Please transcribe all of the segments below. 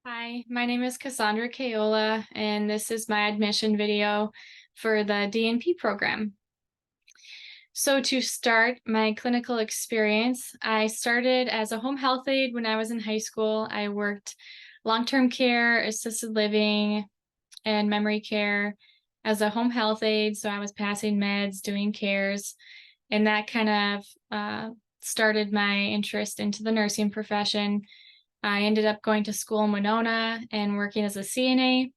Hi, my name is Cassandra Kayola, and this is my admission video for the DNP program. So to start my clinical experience, I started as a home health aide when I was in high school. I worked long-term care, assisted living, and memory care as a home health aide. So I was passing meds, doing cares, and that kind of started my interest into the nursing profession. I ended up going to school in Winona and working as a CNA.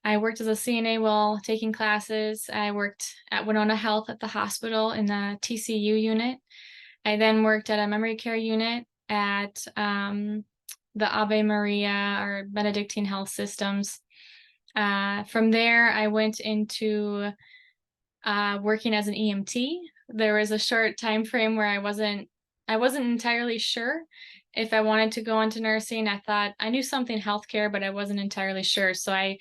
I worked as a CNA while taking classes. I worked at Winona Health at the hospital in the TCU unit. I then worked at a memory care unit at the Ave Maria or Benedictine Health Systems. From there, I went into working as an EMT. There was a short time frame where I wasn't entirely sure if I wanted to go into nursing. I thought I knew something healthcare, but I wasn't entirely sure. So I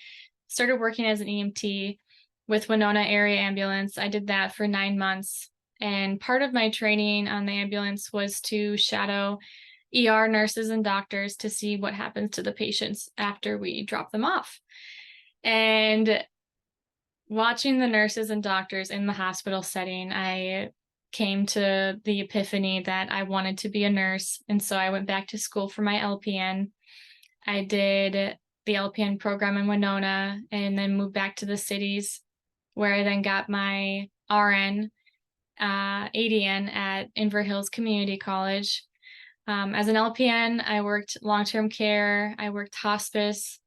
started working as an EMT with Winona Area Ambulance. I did that for 9 months. And part of my training on the ambulance was to shadow ER nurses and doctors to see what happens to the patients after we drop them off. And watching the nurses and doctors in the hospital setting, I came to the epiphany that I wanted to be a nurse. And so I went back to school for my LPN. I did the LPN program in Winona and then moved back to the cities where I then got my RN, ADN at Inver Hills Community College. As an LPN, I worked long-term care, I worked hospice,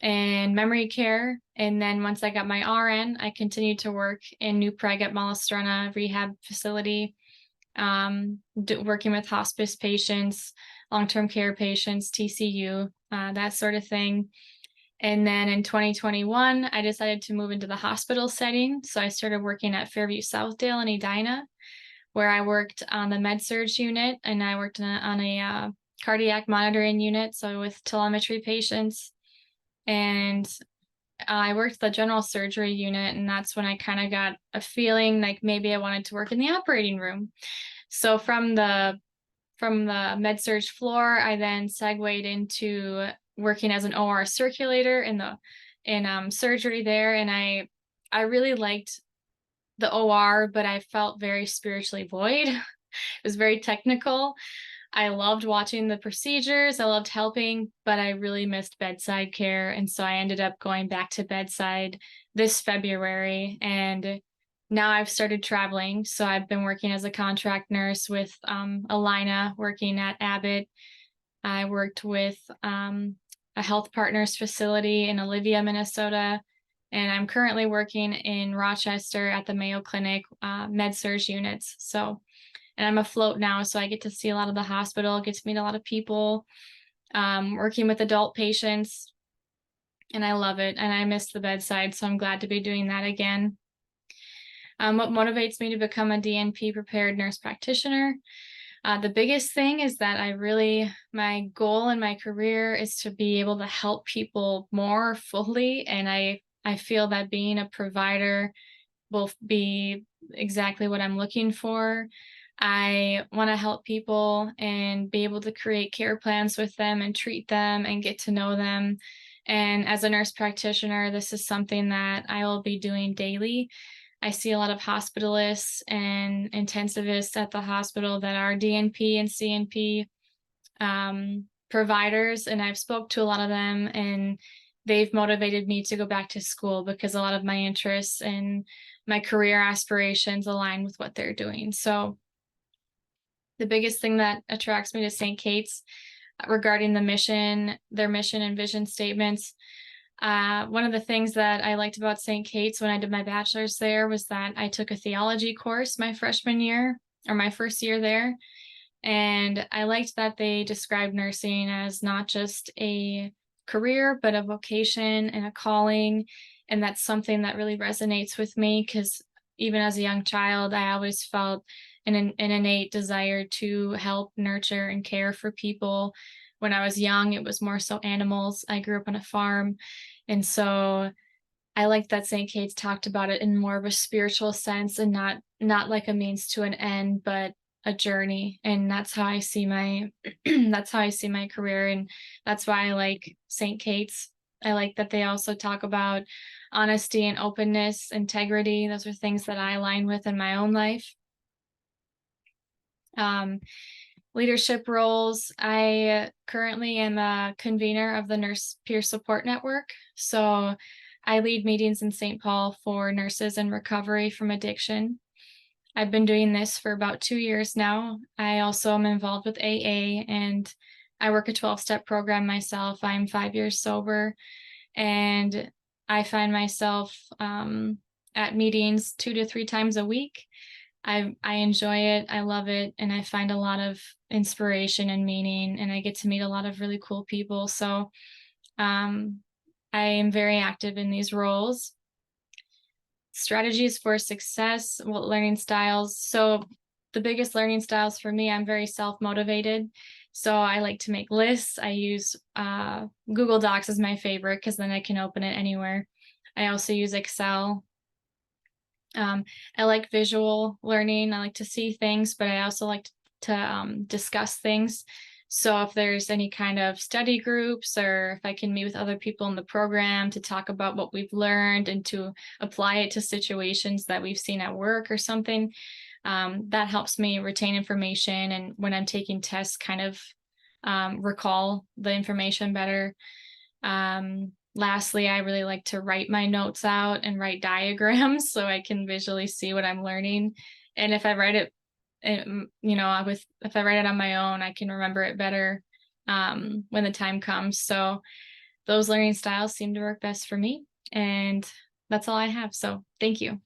and memory care. And then once I got my RN, I continued to work in New Prague at Malastrana Rehab Facility, working with hospice patients, long-term care patients, TCU, that sort of thing. And then in 2021, I decided to move into the hospital setting. So I started working at Fairview Southdale in Edina, where I worked on the med-surg unit and I worked on a cardiac monitoring unit, so with telemetry patients. And I worked the general surgery unit, and that's when I kind of got a feeling like maybe I wanted to work in the operating room. So from the med surg floor, I then segued into working as an OR circulator in surgery there, and I really liked the OR, but I felt very spiritually void. It was very technical. I loved watching the procedures, I loved helping, but I really missed bedside care, and so I ended up going back to bedside this February, and now I've started traveling. So I've been working as a contract nurse with Alina, working at Abbott. I worked with a Health Partners facility in Olivia, Minnesota, and I'm currently working in Rochester at the Mayo Clinic med-surg units. And I'm afloat now, so I get to see a lot of the hospital, get to meet a lot of people, working with adult patients, and I love it. And I miss the bedside, so I'm glad to be doing that again. What motivates me to become a DNP prepared nurse practitioner? The biggest thing is that my goal in my career is to be able to help people more fully. And I feel that being a provider will be exactly what I'm looking for. I want to help people and be able to create care plans with them and treat them and get to know them. And as a nurse practitioner, this is something that I will be doing daily. I see a lot of hospitalists and intensivists at the hospital that are DNP and CNP providers, and I've spoke to a lot of them, and they've motivated me to go back to school because a lot of my interests and my career aspirations align with what they're doing. So the biggest thing that attracts me to St. Kate's regarding their mission and vision statements, one of the things that I liked about St. Kate's when I did my bachelor's there was that I took a theology course my freshman year or my first year there. And I liked that they described nursing as not just a career, but a vocation and a calling. And that's something that really resonates with me because even as a young child, I always felt an innate desire to help nurture and care for people. When I was young, it was more so animals. I grew up on a farm. And so I like that St. Kate's talked about it in more of a spiritual sense and not like a means to an end, but a journey, and that's how I see my that's how I see my career, and that's why I like St. Kate's. I like that they also talk about honesty and openness, integrity. Those are things that I align with in my own life. Um, Leadership roles. I currently am a convener of the Nurse Peer Support Network. So I lead meetings in St. Paul for nurses in recovery from addiction. I've been doing this for about 2 years now. I also am involved with AA, and I work a 12-step program myself. I'm 5 years sober, and I find myself at meetings 2 to 3 times a week. I enjoy it, I love it, and I find a lot of inspiration and meaning, and I get to meet a lot of really cool people. So um, I am very active in these roles. Strategies for success, what learning styles. So the biggest learning styles for me, I'm very self-motivated. So I like to make lists. I use Google Docs as my favorite because then I can open it anywhere. I also use Excel. I like visual learning. I like to see things, but I also like to discuss things. So if there's any kind of study groups, or if I can meet with other people in the program to talk about what we've learned and to apply it to situations that we've seen at work or something, that helps me retain information. And when I'm taking tests, kind of recall the information better. Lastly, I really like to write my notes out and write diagrams so I can visually see what I'm learning. And if I write it, if I write it on my own, I can remember it better when the time comes. So those learning styles seem to work best for me. And that's all I have. So thank you.